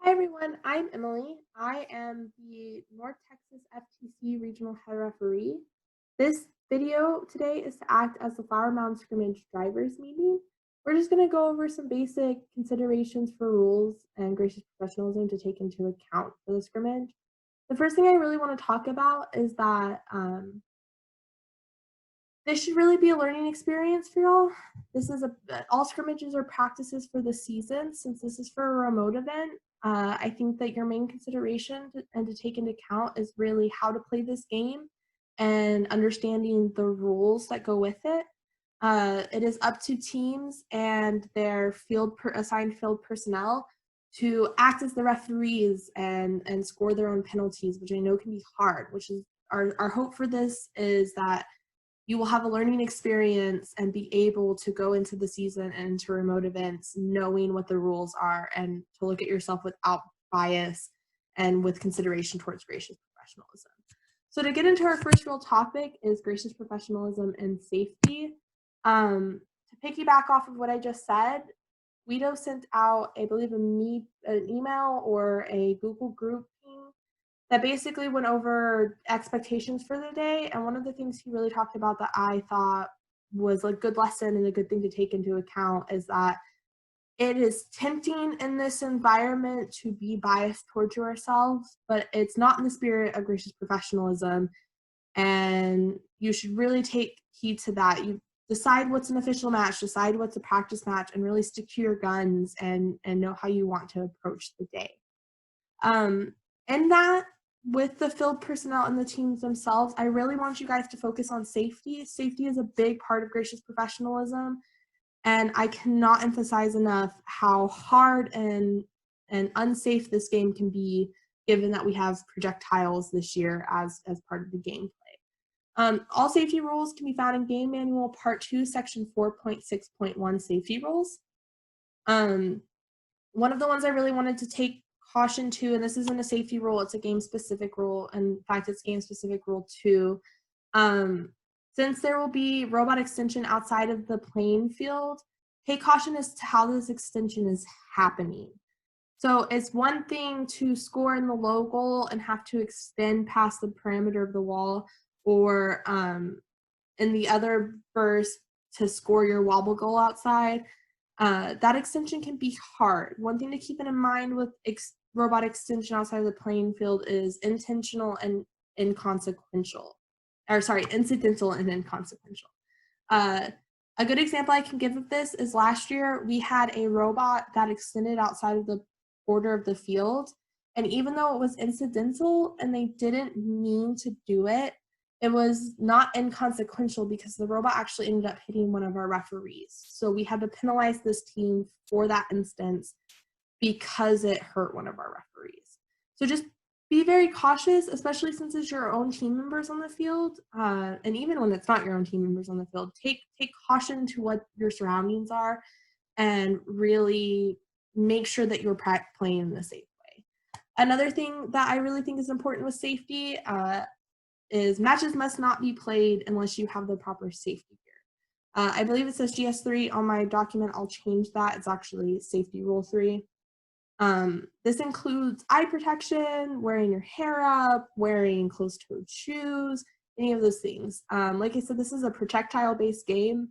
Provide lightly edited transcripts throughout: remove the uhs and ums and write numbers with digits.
Hi everyone, I'm Emily. I am the North Texas FTC Regional Head Referee. This video today is to act as the Flower Mound Scrimmage Drivers Meeting. We're just going to go over some basic considerations for rules and gracious professionalism to take into account for the scrimmage. The first thing I really want to talk about is that this should really be a learning experience for y'all. All scrimmages are practices for the season. Since this is for a remote event, I think that your main consideration to take into account is really how to play this game and understanding the rules that go with it. It is up to teams and their assigned field personnel to act as the referees and score their own penalties, which I know can be hard. Which is our hope for this is that you will have a learning experience and be able to go into the season and into remote events knowing what the rules are and to look at yourself without bias and with consideration towards gracious professionalism. So to get into our first real topic is gracious professionalism and safety. To piggyback off of what I just said, Guido sent out, I believe, an email or a Google group that basically went over expectations for the day. And one of the things he really talked about that I thought was a good lesson and a good thing to take into account is that it is tempting in this environment to be biased towards yourselves, but it's not in the spirit of gracious professionalism. And you should really take heed to that. You decide what's an official match, decide what's a practice match, and really stick to your guns and know how you want to approach the day. And that, with the field personnel and the teams themselves, I really want you guys to focus on safety. Safety is a big part of gracious professionalism, and I cannot emphasize enough how hard and unsafe this game can be, given that we have projectiles this year as part of the gameplay. All safety rules can be found in Game Manual Part 2, Section 4.6.1 Safety Rules. One of the ones I really wanted to take caution to, and this isn't a safety rule, it's a game-specific rule. In fact, it's game-specific rule 2. Since there will be robot extension outside of the playing field, take caution as to how this extension is happening. So it's one thing to score in the low goal and have to extend past the perimeter of the wall, or in the other burst to score your wobble goal outside. That extension can be hard. One thing to keep in mind with robot extension outside of the playing field is intentional and inconsequential. Incidental and inconsequential. A good example I can give of this is last year we had a robot that extended outside of the border of the field, and even though it was incidental and they didn't mean to do it, it was not inconsequential because the robot actually ended up hitting one of our referees. So we had to penalize this team for that instance because it hurt one of our referees. So just be very cautious, especially since it's your own team members on the field. And even when it's not your own team members on the field, take caution to what your surroundings are and really make sure that you're playing in a safe way. Another thing that I really think is important with safety is matches must not be played unless you have the proper safety gear. I believe it says GS3 on my document. I'll change that. It's actually safety rule 3. This includes eye protection, wearing your hair up, wearing closed-toed shoes, any of those things. Like I said, this is a projectile-based game.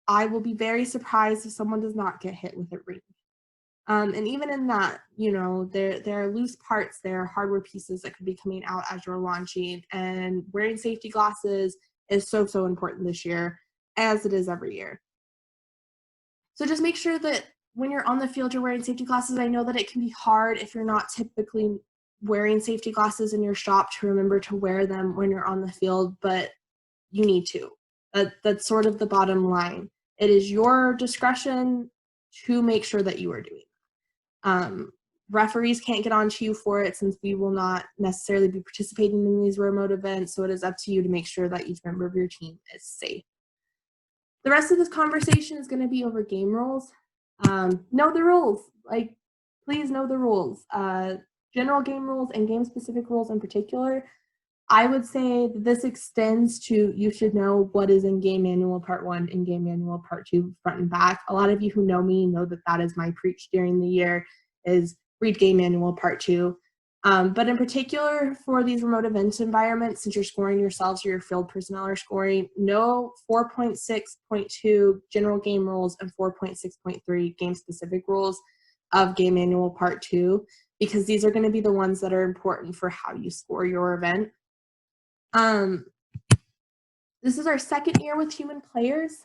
I will be very surprised if someone does not get hit with a ring. And even in that, there are loose parts, there are hardware pieces that could be coming out as you're launching, and wearing safety glasses is so important this year, as it is every year. So just make sure that when you're on the field, you're wearing safety glasses. I know that it can be hard if you're not typically wearing safety glasses in your shop to remember to wear them when you're on the field, but you need to. That's sort of the bottom line. It is your discretion to make sure that you are doing that. Referees can't get onto you for it since we will not necessarily be participating in these remote events, so it is up to you to make sure that each member of your team is safe. The rest of this conversation is going to be over game rules. Know the rules. Please know the rules. General game rules and game-specific rules in particular. I would say that this extends to, you should know what is in Game Manual Part 1 and Game Manual Part 2 front and back. A lot of you who know me know that that is my preach during the year, is read game manual part 2. But in particular for these remote events environments, since you're scoring yourselves or your field personnel are scoring, know 4.6.2 general game rules and 4.6.3 game specific rules of game manual part 2, because these are going to be the ones that are important for how you score your event. This is our second year with human players.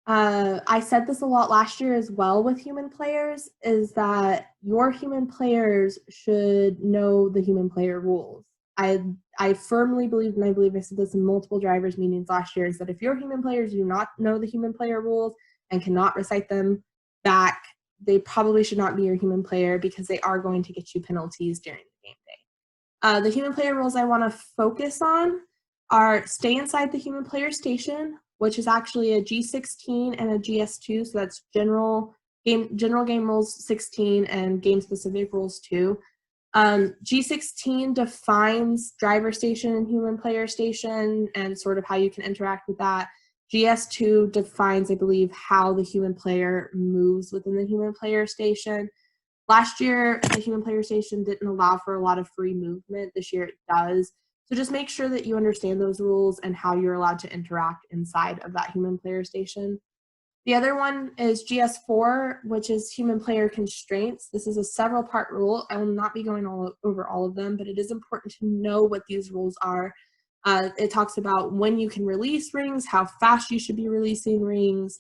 I said this a lot last year as well with human players, is that your human players should know the human player rules. I firmly believe, and I believe I said this in multiple drivers meetings last year, is that if your human players do not know the human player rules and cannot recite them back, they probably should not be your human player, because they are going to get you penalties during the game day. The human player rules I want to focus on are stay inside the human player station, which is actually a G16 and a GS2, so that's general game rules 16 and game specific rules 2. G16 defines driver station and human player station and sort of how you can interact with that. GS2 defines, I believe, how the human player moves within the human player station. Last year, the human player station didn't allow for a lot of free movement. This year it does. So just make sure that you understand those rules and how you're allowed to interact inside of that human player station. The other one is GS4, which is human player constraints. This is a several part rule. I will not be going over all of them, but it is important to know what these rules are. It talks about when you can release rings, how fast you should be releasing rings.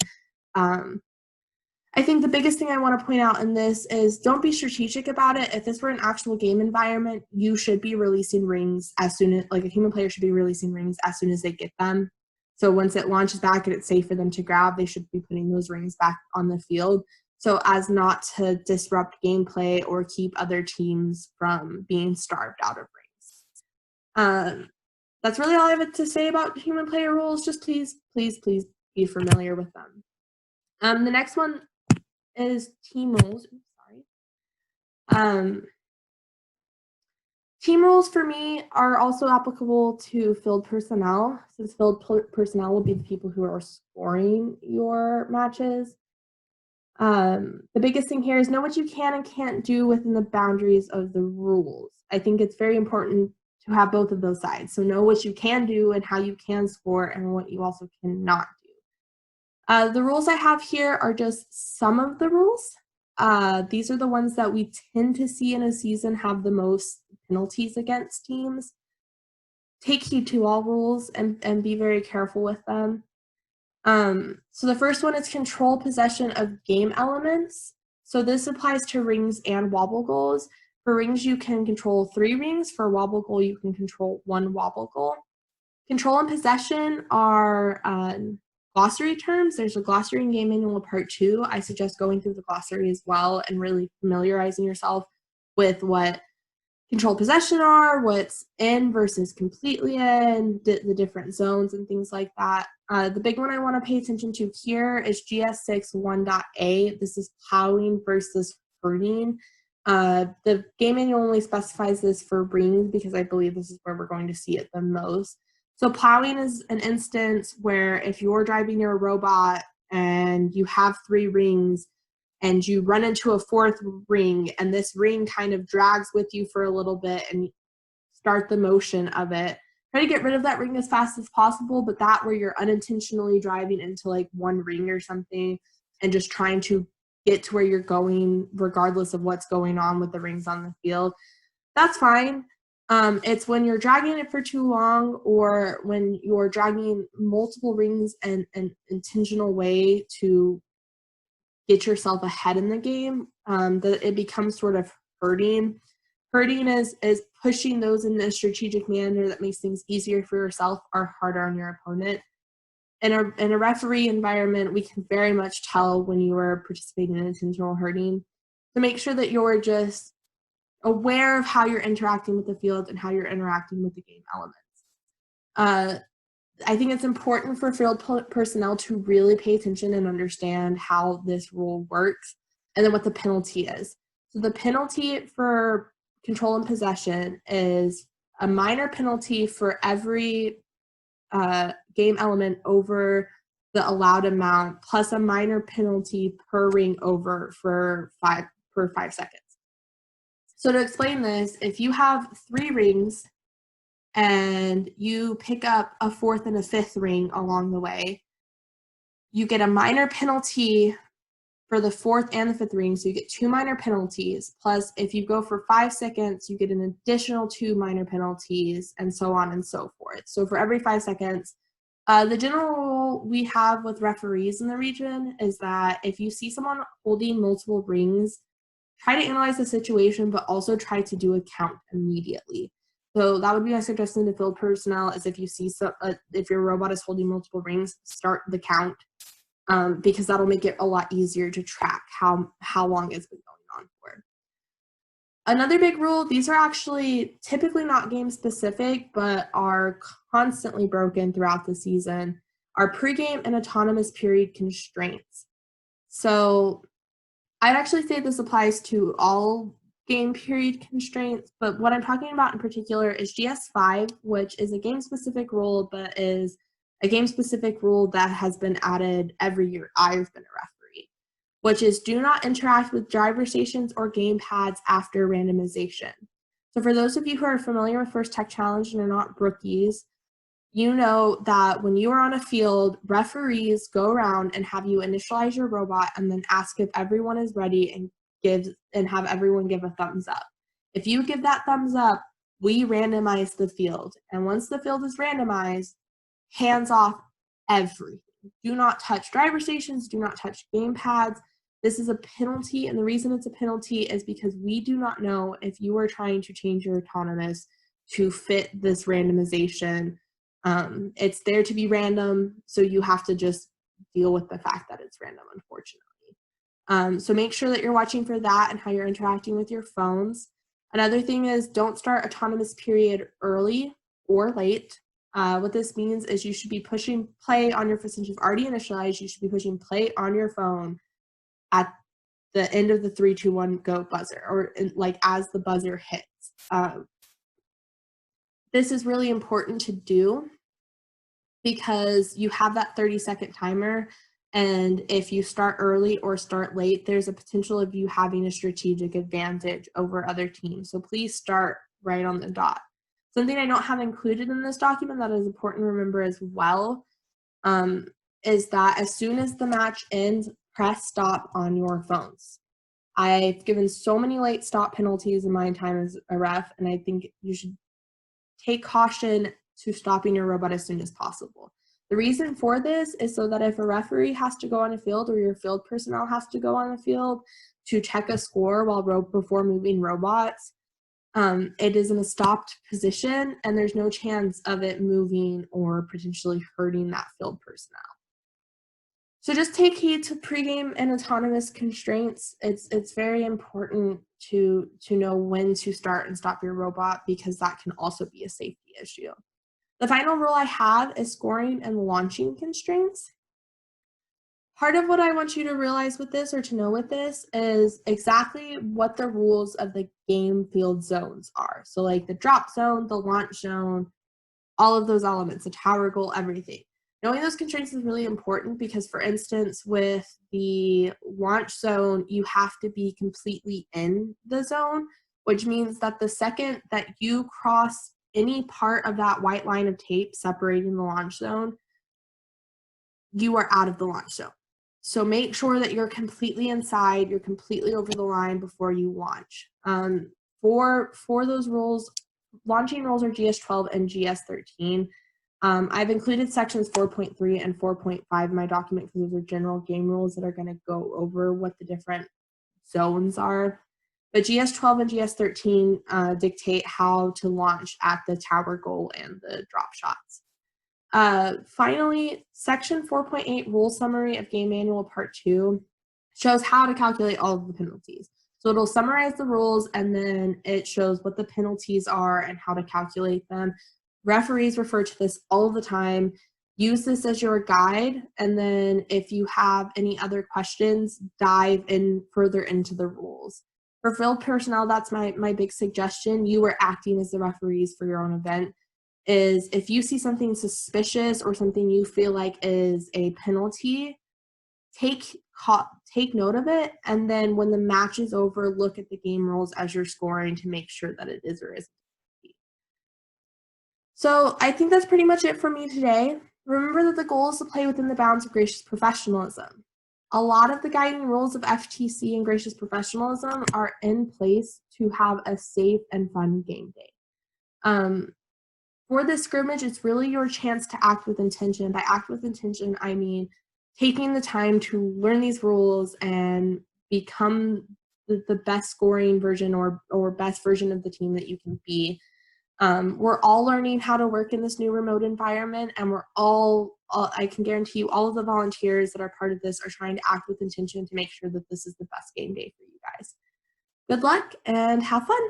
I think the biggest thing I want to point out in this is don't be strategic about it. If this were an actual game environment, you should be releasing rings as soon as, like a human player should be releasing rings as soon as they get them. So once it launches back and it's safe for them to grab, they should be putting those rings back on the field, so as not to disrupt gameplay or keep other teams from being starved out of rings. That's really all I have to say about human player rules. Just please, please, please be familiar with them. The next one is team rules. Team rules for me are also applicable to field personnel, since field personnel will be the people who are scoring your matches. The biggest thing here is know what you can and can't do within the boundaries of the rules. I think it's very important to have both of those sides. So know what you can do and how you can score, and what you also cannot do. The rules I have here are just some of the rules. These are the ones that we tend to see in a season have the most penalties against teams. Take heed to all rules and be very careful with them. So the first one is control possession of game elements. So this applies to rings and wobble goals. For rings, you can control 3 rings. For wobble goal, you can control 1 wobble goal. Control and possession are glossary terms. There's a glossary in Game Manual Part 2. I suggest going through the glossary as well and really familiarizing yourself with what control possession are, what's in versus completely in, the different zones and things like that. The big one I want to pay attention to here is GS6 1.A. This is plowing versus herding. The game manual only specifies this for rings because I believe this is where we're going to see it the most. So plowing is an instance where if you're driving your robot and you have 3 rings and you run into a 4th ring and this ring kind of drags with you for a little bit and start the motion of it, try to get rid of that ring as fast as possible, but that where you're unintentionally driving into like 1 ring or something and just trying to get to where you're going regardless of what's going on with the rings on the field, that's fine. It's when you're dragging it for too long, or when you're dragging multiple rings in an intentional way to get yourself ahead in the game, that it becomes sort of herding. Herding is pushing those in a strategic manner that makes things easier for yourself or harder on your opponent. In a referee environment, we can very much tell when you are participating in intentional herding. So make sure that you're just aware of how you're interacting with the field and how you're interacting with the game elements. I think it's important for field personnel to really pay attention and understand how this rule works and then what the penalty is. So the penalty for control and possession is a minor penalty for every game element over the allowed amount, plus a minor penalty per ring over for 5 seconds. So to explain this, if you have 3 rings and you pick up a 4th and a 5th ring along the way, you get a minor penalty for the 4th and the 5th ring, so you get 2 minor penalties, plus if you go for 5 seconds, you get an additional 2 minor penalties, and so on and so forth. So for every 5 seconds, the general rule we have with referees in the region is that if you see someone holding multiple rings, try to analyze the situation, but also try to do a count immediately. So that would be my suggestion to field personnel, is if you see if your robot is holding multiple rings, start the count, because that'll make it a lot easier to track how long it's been going on for. Another big rule, these are actually typically not game specific, but are constantly broken throughout the season, are pregame and autonomous period constraints. So I'd actually say this applies to all game period constraints, but what I'm talking about in particular is GS5, which is a game-specific rule, but is a game-specific rule that has been added every year I've been a referee, which is do not interact with driver stations or game pads after randomization. So for those of you who are familiar with First Tech Challenge and are not rookies, you know that when you are on a field, referees go around and have you initialize your robot and then ask if everyone is ready and have everyone give a thumbs up. If you give that thumbs up, we randomize the field. And once the field is randomized, hands off everything. Do not touch driver stations, do not touch game pads. This is a penalty, and the reason it's a penalty is because we do not know if you are trying to change your autonomous to fit this randomization. It's there to be random, so you have to just deal with the fact that it's random, unfortunately. So make sure that you're watching for that and how you're interacting with your phones. Another thing is don't start autonomous period early or late. What this means is you should be pushing play on your, since you've already initialized, you should be pushing play on your phone at the end of the 3, 2, 1, go buzzer, or like as the buzzer hits. This is really important to do because you have that 30-second timer, and if you start early or start late, there's a potential of you having a strategic advantage over other teams. So please start right on the dot. Something I don't have included in this document that is important to remember as well is that as soon as the match ends, press stop on your phones. I've given so many late stop penalties in my time as a ref, and I think you should take caution to stopping your robot as soon as possible. The reason for this is so that if a referee has to go on a field or your field personnel has to go on a field to check a score before moving robots, it is in a stopped position and there's no chance of it moving or potentially hurting that field personnel. So just take heed to pregame and autonomous constraints. It's very important to know when to start and stop your robot, because that can also be a safety issue. The final rule I have is scoring and launching constraints. Part of what I want you to realize with this, or to know with this, is exactly what the rules of the game field zones are. So like the drop zone, the launch zone, all of those elements, the tower goal, everything. Knowing those constraints is really important because, for instance, with the launch zone, you have to be completely in the zone, which means that the second that you cross any part of that white line of tape separating the launch zone, you are out of the launch zone. So make sure that you're completely inside, you're completely over the line before you launch. For those rules, launching rules are GS12 and GS13. I've included sections 4.3 and 4.5 in my document because those are general game rules that are going to go over what the different zones are. But GS12 and GS13 dictate how to launch at the tower goal and the drop shots. Finally, section 4.8 rule summary of game manual part 2 shows how to calculate all of the penalties. So it'll summarize the rules and then it shows what the penalties are and how to calculate them. Referees refer to this all the time. Use this as your guide, and then if you have any other questions, dive in further into the rules. For field personnel, that's my big suggestion. You are acting as the referees for your own event. Is if you see something suspicious or something you feel like is a penalty, take take note of it, and then when the match is over, look at the game rules as you're scoring to make sure that it is or isn't. So I think that's pretty much it for me today. Remember that the goal is to play within the bounds of gracious professionalism. A lot of the guiding rules of FTC and gracious professionalism are in place to have a safe and fun game day. For this scrimmage, it's really your chance to act with intention. By act with intention, I mean taking the time to learn these rules and become the best scoring version or best version of the team that you can be. We're all learning how to work in this new remote environment, and we're all, I can guarantee you, all of the volunteers that are part of this are trying to act with intention to make sure that this is the best game day for you guys. Good luck and have fun.